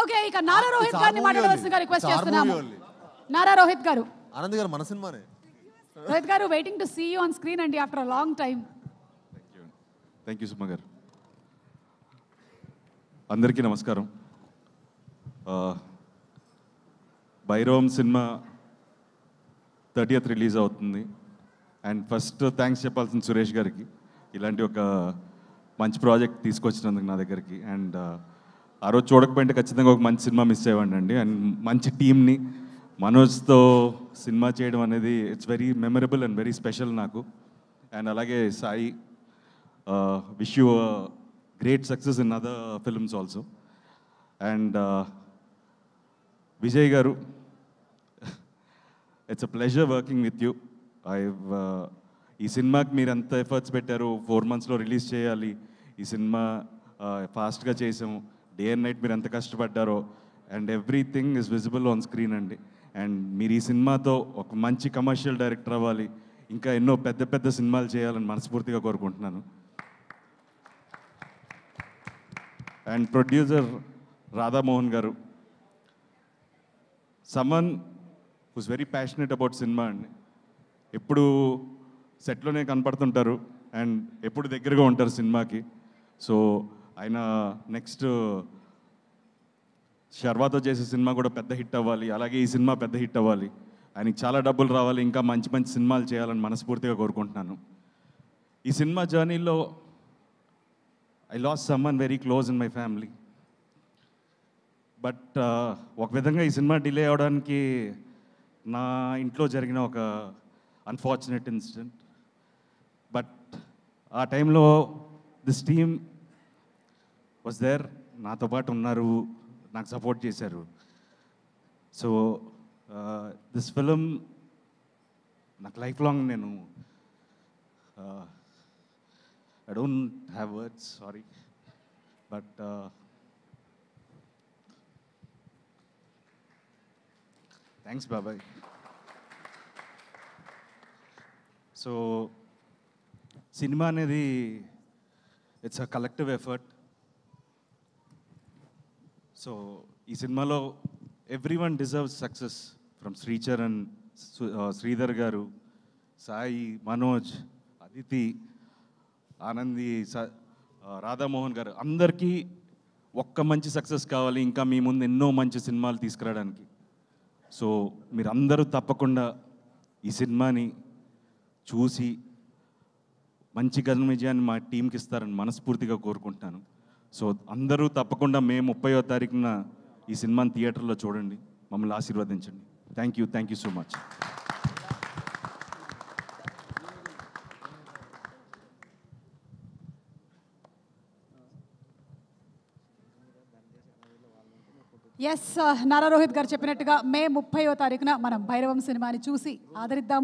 Okay, ఇక నారా రోహిత్ గారిని మాట్లాడవలసిందిగా రిక్వెస్ట్ చేస్తున్నాము. నారా రోహిత్ గారు. ఆనంద్ గారు మన సినిమానే. రోహిత్ గారు, waiting to see you on screen అండి after a long time. Thank you Suma గారు. అందరికీ నమస్కారం. భైరవం సినిమా 30th రిలీజ్ అవుతుంది. అండ్ ఫస్ట్ థ్యాంక్స్ చెప్పాల్సిన సురేష్ గారికి, ఇలాంటి ఒక మంచి ప్రాజెక్ట్ తీసుకొచ్చినందుకు నా దగ్గరికి. అండ్ ఆ రోజు చూడకపోయింటే ఖచ్చితంగా ఒక మంచి సినిమా మిస్ అయ్యేవాడిని అండి. అండ్ మంచి టీమ్ని మనోజ్తో సినిమా చేయడం అనేది it's very memorable and very special నాకు. అండ్ అలాగే Sai, wish you great success in other films also. And Vijay గారు, it's a pleasure working with you. ఈ సినిమాకి మీరు ఎంత ఎఫర్ట్స్ పెట్టారు, 4 monthsలో రిలీజ్ చేయాలి, ఈ సినిమా ఫాస్ట్గా చేసాము, డే అండ్ నైట్ మీరు ఎంత కష్టపడ్డారో, and everything is visible on screen అండి. అండ్ మీరు ఈ సినిమాతో ఒక మంచి కమర్షియల్ డైరెక్టర్ అవ్వాలి, ఇంకా ఎన్నో పెద్ద పెద్ద సినిమాలు చేయాలని మనస్ఫూర్తిగా కోరుకుంటున్నాను. అండ్ ప్రొడ్యూసర్ రాధామోహన్ గారు, someone who's very passionate about cinema అండి. ఎప్పుడు సెట్లోనే కనపడుతుంటారు అండ్ ఎప్పుడు దగ్గరగా ఉంటారు సినిమాకి. సో ఆయన నెక్స్ట్ శర్వాతో చేసే సినిమా కూడా పెద్ద హిట్ అవ్వాలి, అలాగే ఈ సినిమా పెద్ద హిట్ అవ్వాలి, ఆయనకి చాలా డబ్బులు రావాలి, ఇంకా మంచి మంచి సినిమాలు చేయాలని మనస్ఫూర్తిగా కోరుకుంటున్నాను. ఈ సినిమా జర్నీలో I last someone very close in my family. But ఒక విధంగా ఈ సినిమా డిలే అవడానికి నా ఇంట్లో జరిగిన ఒక అన్ఫార్చునేట్ ఇన్సిడెంట్. బట్ ఆ టైంలో దిస్ టీమ్ వాజ్ దేర్, నాతో పాటు ఉన్నారు, నాకు సపోర్ట్ చేశారు. సో దిస్ ఫిలిం నాకు లైఫ్ లాంగ్, నేను I don't have words, sorry, but thanks బాబాయ్. సో సినిమా అనేది it's a collective effort. So ఈ సినిమాలో every one deserves success, from Sricharan, Sridhar గారు, సాయి, మనోజ్, అదితి, ఆనంది, రాధామోహన్ గారు, అందరికీ ఒక్క మంచి సక్సెస్ కావాలి, ఇంకా మీ ముందు ఎన్నో మంచి సినిమాలు తీసుకురావడానికి. సో మీరందరూ తప్పకుండా ఈ సినిమాని చూసి మంచి ఘన విజయాన్ని మా టీంకి ఇస్తారని మనస్ఫూర్తిగా కోరుకుంటున్నాను. సో అందరూ తప్పకుండా మే 30వ తారీఖున ఈ సినిమాని థియేటర్లో చూడండి, మమ్మల్ని ఆశీర్వదించండి. Thank you so much. Yes, Nara Rohit గారు చెప్పినట్టుగా మే 30వ తారీఖున మనం భైరవం సినిమాని చూసి ఆదరిద్దాము.